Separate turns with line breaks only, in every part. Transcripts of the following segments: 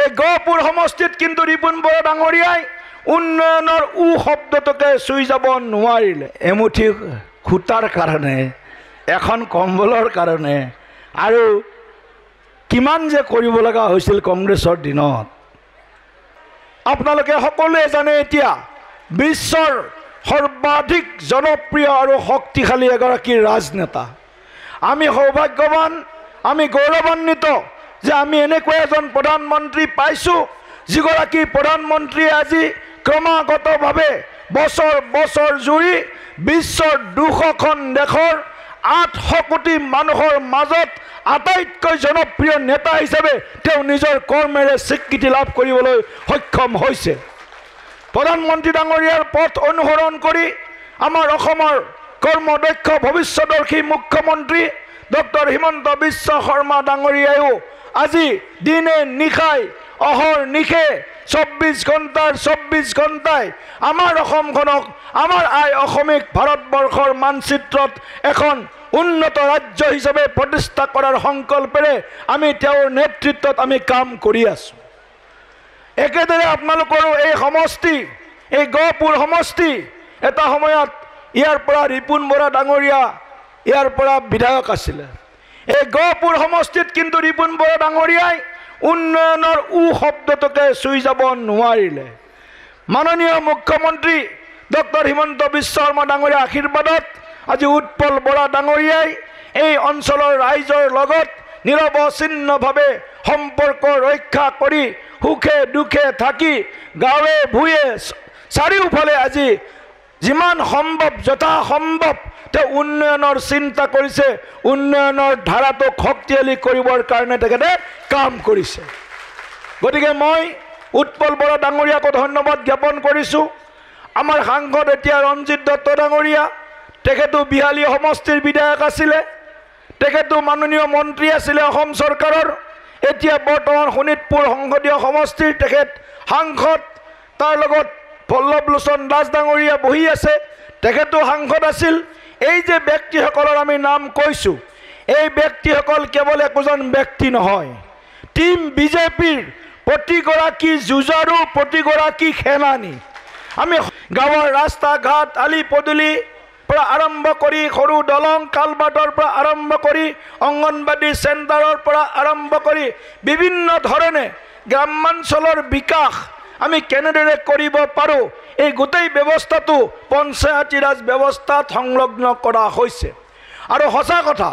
এই গহপুৰ সমষ্টিত কিন্তু ৰিপুণ বৰা ডাঙৰীয়াই উন্নয়নৰ উ শব্দটোকে চুই যাব নোৱাৰিলে। এমুঠি খুটাৰ কাৰণে, এখন কম্বলৰ কাৰণে আৰু কিমান যে কৰিব লগা হৈছিল কংগ্ৰেছৰ দিনত। আপোনালোকে সকলোৱে জানে এতিয়া বিশ্বৰ সৰ্বাধিক জনপ্ৰিয় আৰু শক্তিশালী এগৰাকী ৰাজনেতা। আমি সৌভাগ্যৱান, আমি গৌৰৱান্বিত যে আমি এনেকুৱা এজন প্ৰধানমন্ত্ৰী পাইছোঁ যিগৰাকী প্ৰধানমন্ত্ৰীয়ে আজি ক্ৰমাগতভাৱে বছৰ বছৰ জুৰি বিশ্বৰ 200খন দেশৰ 800 কোটি মানুহৰ মাজত আটাইতকৈ জনপ্ৰিয় নেতা হিচাপে তেওঁ নিজৰ কৰ্মেৰে স্বীকৃতি লাভ কৰিবলৈ সক্ষম হৈছে। প্ৰধানমন্ত্ৰী ডাঙৰীয়াৰ পথ অনুসৰণ কৰি আমাৰ অসমৰ কৰ্মদক্ষ ভৱিষ্যদৰ্শী মুখ্যমন্ত্ৰী ডক্টৰ হিমন্ত বিশ্ব শৰ্মা ডাঙৰীয়ায়ো আজি দিনে নিশাই অহৰ নিশে 24 ঘণ্টাৰ 24 ঘণ্টাই আমাৰ অসমখনক আমাৰ অসমীক ভাৰতবৰ্ষৰ মানচিত্ৰত এখন উন্নত ৰাজ্য হিচাপে প্ৰতিষ্ঠা কৰাৰ সংকল্পেৰে আমি তেওঁৰ নেতৃত্বত আমি কাম কৰি আছোঁ। একেদৰে আপোনালোকৰো এই সমষ্টি, এই গহপুৰ সমষ্টি এটা সময়ত ইয়াৰ পৰা ৰিপুণ বৰা ডাঙৰীয়া ইয়াৰ পৰা বিধায়ক আছিলে। এই গহপুৰ সমষ্টিত কিন্তু ৰিপুণ বৰা ডাঙৰীয়াই উন্নয়নৰ উ শব্দটোকে চুই যাব নোৱাৰিলে। মাননীয় মুখ্যমন্ত্ৰী ডক্টৰ হিমন্ত বিশ্ব শৰ্মা ডাঙৰীয়াৰ আশীৰ্বাদত আজি উৎপল বৰা ডাঙৰীয়াই এই অঞ্চলৰ ৰাইজৰ লগত নিৰৱচ্ছিন্নভাৱে সম্পৰ্ক ৰক্ষা কৰি সুখে দুখে থাকি গাঁৱে ভূঞে চাৰিওফালে আজি যিমান সম্ভৱ যথাসম্ভৱ তেওঁ উন্নয়নৰ চিন্তা কৰিছে, উন্নয়নৰ ধাৰাটোক শক্তিশালী কৰিবৰ কাৰণে তেখেতে কাম কৰিছে। গতিকে মই উৎপল বৰা ডাঙৰীয়াকো ধন্যবাদ জ্ঞাপন কৰিছোঁ। আমাৰ সাংসদ এতিয়া ৰঞ্জিত দত্ত ডাঙৰীয়া, তেখেতো বিহালী সমষ্টিৰ বিধায়ক আছিলে, তেখেতো মাননীয় মন্ত্ৰী আছিলে অসম চৰকাৰৰ, এতিয়া বৰ্তমান শোণিতপুৰ সংসদীয় সমষ্টিৰ তেখেত সাংসদ। তাৰ লগত পল্লৱ লোচন দাস ডাঙৰীয়া বহি আছে, তেখেতো সাংসদ আছিল। এই যে ব্যক্তিসকলৰ আমি নাম কৈছোঁ, এই ব্যক্তিসকল কেৱল একোজন ব্যক্তি নহয়, টিম বিজেপিৰ প্ৰতিগৰাকী যুঁজাৰু, প্ৰতিগৰাকী সেনানী। আমি গাঁৱৰ ৰাস্তা ঘাট আলি পদূলি পৰা আৰম্ভ কৰি সৰু দলং কালভাৰ্টৰ পৰা আৰম্ভ কৰি অংগনবাদী চেণ্টাৰৰ পৰা আৰম্ভ কৰি বিভিন্ন ধৰণে গ্ৰামাঞ্চলৰ বিকাশ আমি কেনেদৰে কৰিব পাৰোঁ, এই গোটেই ব্যৱস্থাটো পঞ্চায়তী ৰাজ ব্যৱস্থাত সংলগ্ন কৰা হৈছে। আৰু সঁচা কথা,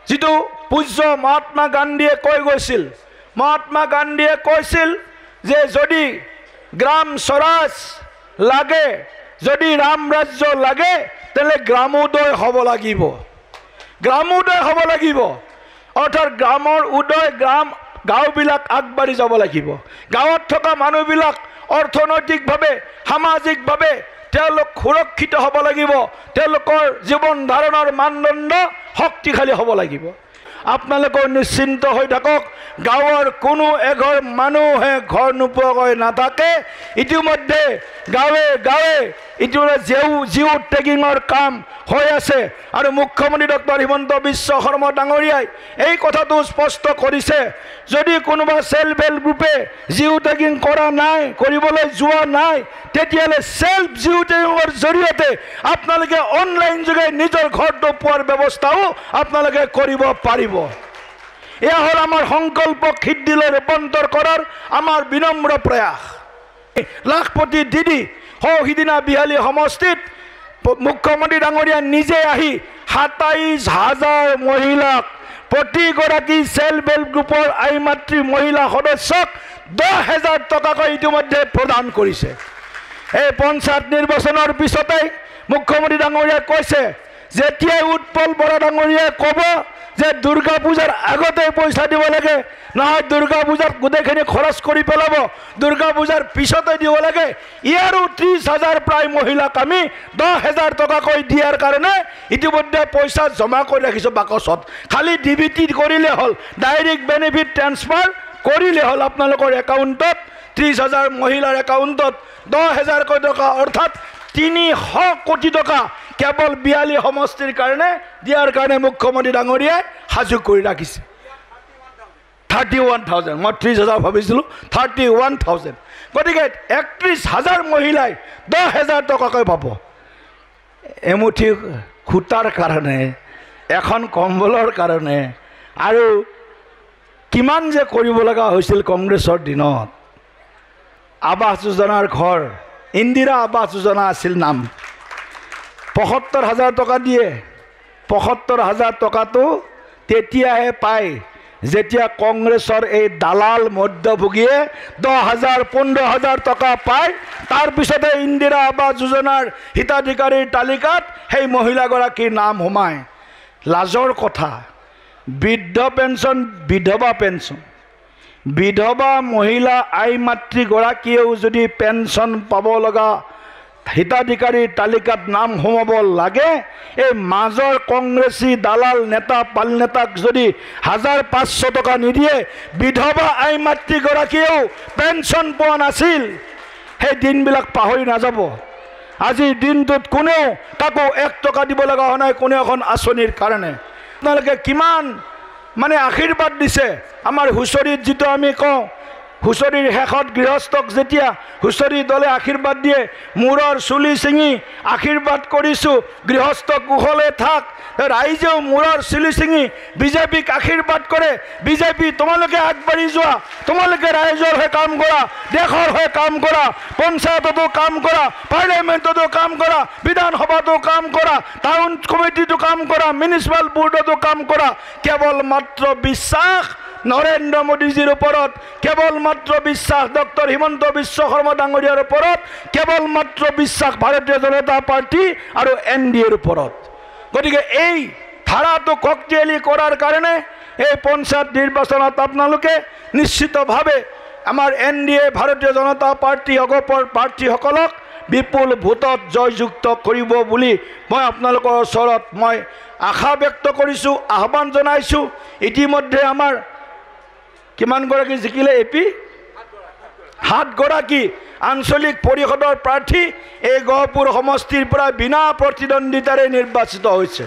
যিটো পূজ্য মহাত্মা গান্ধীয়ে কৈ গৈছিল, মহাত্মা গান্ধীয়ে কৈছিল যে যদি গ্ৰাম স্বৰাজ লাগে, যদি ৰাম ৰাজ্য লাগে, তেলে গ্ৰামোদয় হ'ব লাগিব, গ্ৰামোদয় হ'ব লাগিব। অৰ্থাৎ গ্ৰামৰ উদয়, গাঁওবিলাক আগবাঢ়ি যাব লাগিব। গাঁৱত থকা মানুহবিলাক অৰ্থনৈতিকভাৱে সামাজিকভাৱে তেওঁলোক সুৰক্ষিত হ'ব লাগিব, তেওঁলোকৰ জীৱন ধাৰণৰ মানদণ্ড শক্তিশালী হ'ব লাগিব। আপোনালোকৰ নিশ্চিন্ত হৈ থাকক, গাঁৱৰ কোনো এঘৰ মানুহে ঘৰ নোপোৱাকৈ নাথাকে। ইতিমধ্যে গাঁৱে গাঁৱে ইতিমধ্যে জিও ট্ৰেকিঙৰ কাম হৈ আছে আৰু মুখ্যমন্ত্ৰী ডক্টৰ হিমন্ত বিশ্ব শৰ্মা ডাঙৰীয়াই এই কথাটো স্পষ্ট কৰিছে, যদি কোনোবা সেল্ফ হেল্প গ্ৰুপে জিও ট্ৰেকিং কৰা নাই, কৰিবলৈ যোৱা নাই, তেতিয়াহ'লে সেল্ফ জিও ট্ৰেকিঙৰ জৰিয়তে আপোনালোকে অনলাইন যোগে নিজৰ ঘৰটো পোৱাৰ ব্যৱস্থাও আপোনালোকে কৰিব পাৰিব। এয়া হ'ল আমাৰ সংকল্প সিদ্ধিলৈ ৰূপান্তৰ কৰাৰ আমাৰ বিনম্ৰ প্ৰয়াস। লাখপতি দিদি সিদিনা বিহালী সমষ্টিত মুখ্যমন্ত্ৰী ডাঙৰীয়া নিজে আহি ২৭,০০০ মহিলাক, প্ৰতিগৰাকী সেল্ফ হেল্প গ্ৰুপৰ আই মাতৃ মহিলা সদস্যক ১০,০০০ টকাকৈ ইতিমধ্যে প্ৰদান কৰিছে। এই পঞ্চায়ত নিৰ্বাচনৰ পিছতেই মুখ্যমন্ত্ৰী ডাঙৰীয়াই কৈছে, যেতিয়াই উৎপল বৰা ডাঙৰীয়াই ক'ব যে দুৰ্গা পূজাৰ আগতে পইচা দিব লাগে, নহয় দুৰ্গা পূজাত গোটেইখিনি খৰচ কৰি পেলাব, দুৰ্গা পূজাৰ পিছতে দিব লাগে, ইয়াৰো ৩০,০০০ প্ৰায় মহিলাক আমি ১০,০০০ টকাকৈ দিয়াৰ কাৰণে ইতিমধ্যে পইচা জমা কৰি ৰাখিছোঁ বাকচত। খালি ডিবিটি কৰিলে হ'ল, ডাইৰেক্ট বেনিফিট ট্ৰেন্সফাৰ কৰিলে হ'ল আপোনালোকৰ একাউণ্টত, ৩০,০০০ মহিলাৰ একাউণ্টত ১০,০০০ টকা, অৰ্থাৎ ৩০০ কোটি টকা কেৱল বিহালী সমষ্টিৰ কাৰণে দিয়াৰ কাৰণে মুখ্যমন্ত্ৰী ডাঙৰীয়াই সাজু কৰি ৰাখিছে। 31,000 মই 30,000 ভাবিছিলোঁ 31,000 গতিকে 31,000 মহিলাই 10,000 টকাকৈ পাব এমুঠি সূতাৰ কাৰণে এখন কম্বলৰ কাৰণে আৰু কিমান যে কৰিব লগা হৈছিল কংগ্ৰেছৰ দিনত আৱাস যোজনাৰ ঘৰ ইন্দিৰা আৱাস যোজনা আছিল নাম 75,000 টকা দিয়ে 75,000 টকাটো তেতিয়াহে পায় যেতিয়া কংগ্ৰেছৰ এই দালাল মধ্যভোগীয়ে 10,000 15,000 টকা পায় তাৰপিছতে ইন্দিৰা আৱাস যোজনাৰ হিতাধিকাৰীৰ তালিকাত সেই মহিলাগৰাকীৰ নাম সোমায় লাজৰ কথা বৃদ্ধ পেঞ্চন বিধৱা পেঞ্চন বিধৱা মহিলা আই মাতৃগৰাকীয়েও যদি পেঞ্চন পাব লগা হিতাধিকাৰীৰ তালিকাত নাম সোমাব লাগে এই মাজৰ কংগ্ৰেছী দালাল নেতা পাল নেতাক যদি 1,500 টকা নিদিয়ে বিধৱা আই মাতৃগৰাকীয়েও পেঞ্চন পোৱা নাছিল সেই দিনবিলাক পাহৰি নাযাব আজিৰ দিনটোত কোনেও কাকো 1 টকা দিব লগা হোৱা নাই কোনো এখন আঁচনিৰ কাৰণে আপোনালোকে কিমান মানে আশীৰ্বাদ দিছে আমাৰ হুঁচৰিত যিটো আমি কওঁ হুঁচৰিৰ শেষত গৃহস্থক যেতিয়া হুঁচৰি দলে আশীৰ্বাদ দিয়ে মূৰৰ চুলি ছিঙি আশীৰ্বাদ কৰিছোঁ গৃহস্থ কুশলে থাক ৰাইজেও মূৰৰ চুলি ছিঙি বিজেপিক আশীৰ্বাদ কৰে বিজেপি তোমালোকে আগবাঢ়ি যোৱা তোমালোকে ৰাইজৰ হৈ কাম কৰা দেশৰ হৈ কাম কৰা পঞ্চায়ততো কাম কৰা পাৰ্লিয়ামেণ্টতো কাম কৰা বিধানসভাতো কাম কৰা টাউন কমিটিতো কাম কৰা মিউনিচিপাল বোৰ্ডতো কাম কৰা কেৱল মাত্ৰ বিশ্বাস নৰেন্দ্ৰ মোদীজীৰ ওপৰত কেৱল মাত্ৰ বিশ্বাস ডক্টৰ হিমন্ত বিশ্ব শৰ্মা ডাঙৰীয়াৰ ওপৰত কেৱল মাত্ৰ বিশ্বাস ভাৰতীয় জনতা পাৰ্টি আৰু NDAৰ ওপৰত গতিকে এই ধাৰাটো শক্তিশালী কৰাৰ কাৰণে এই পঞ্চায়ত নিৰ্বাচনত আপোনালোকে নিশ্চিতভাৱে আমাৰ NDA ভাৰতীয় জনতা পাৰ্টি অগপৰ প্ৰাৰ্থীসকলক বিপুল ভোটত জয়যুক্ত কৰিব বুলি মই আপোনালোকৰ ওচৰত মই আশা ব্যক্ত কৰিছোঁ আহ্বান জনাইছোঁ ইতিমধ্যে আমাৰ কিমানগৰাকী জিকিলে এপি 7 গৰাকী আঞ্চলিক পৰিষদৰ প্ৰাৰ্থী এই গহপুৰ সমষ্টিৰ পৰা বিনা প্ৰতিদ্বন্দ্বিতাৰে নিৰ্বাচিত হৈছে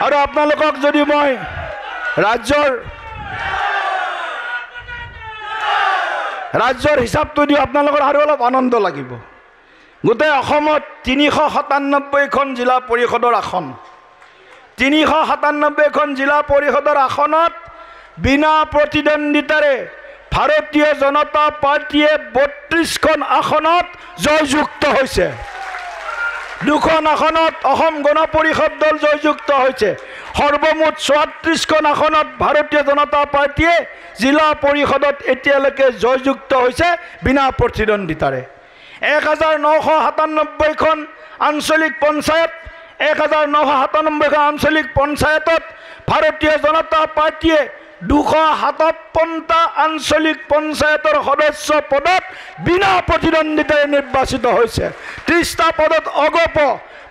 আৰু আপোনালোকক যদি মই ৰাজ্যৰ হিচাপটো দিওঁ আপোনালোকৰ আৰু অলপ আনন্দ লাগিব গোটেই অসমত 397খন জিলা পৰিষদৰ আসন 397খন জিলা পৰিষদৰ আসনত বিনা প্ৰতিদ্বন্দ্বিতাৰে ভাৰতীয় জনতা পাৰ্টিয়ে 32খন আসনত জয়যুক্ত হৈছে 2খন আসনত অসম গণ পৰিষদ দল জয়যুক্ত হৈছে সৰ্বমুঠ 34খন আসনত ভাৰতীয় জনতা পাৰ্টিয়ে জিলা পৰিষদত এতিয়ালৈকে জয়যুক্ত হৈছে বিনা প্ৰতিদ্বন্দ্বিতাৰে 1997খন আঞ্চলিক পঞ্চায়ত 1997খন আঞ্চলিক পঞ্চায়তত ভাৰতীয় জনতা পাৰ্টিয়ে 257টা আঞ্চলিক পঞ্চায়তৰ সদস্য পদত বিনা প্ৰতিদ্বন্দ্বিতাৰে নিৰ্বাচিত হৈছে 30টা পদত অগপ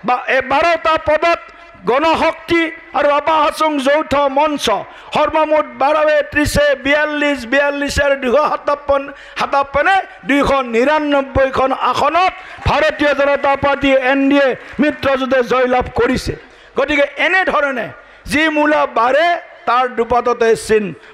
বা 12টা পদত গণশক্তি আৰু আৱাসং যৌথ মঞ্চ সৰ্বমুঠ 12 30 42 257 299খন আসনত ভাৰতীয় জনতা পাৰ্টি NDA মিত্ৰজোঁটে জয়লাভ কৰিছে গতিকে এনেধৰণে যি মূলা বাঢ়ে তাৰ দুপাততে চিন